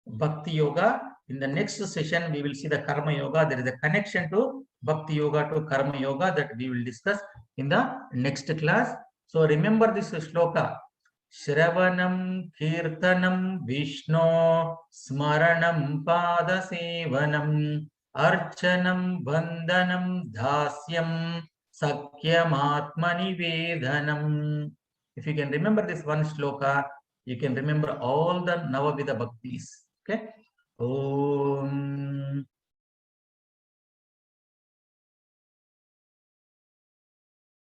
Bhakti Yoga. In the next session, we will see the Karma Yoga. There is a connection to Bhakti Yoga to Karma Yoga that we will discuss in the next class. So remember this shloka. Shravanam Kirtanam Vishnu Smaranam Padasevanam Archanam Bandhanam Dhasyam Sakyam Atmani Vedanam. If you can remember this one shloka, you can remember all the Navavidha Bhaktis. Okay. Om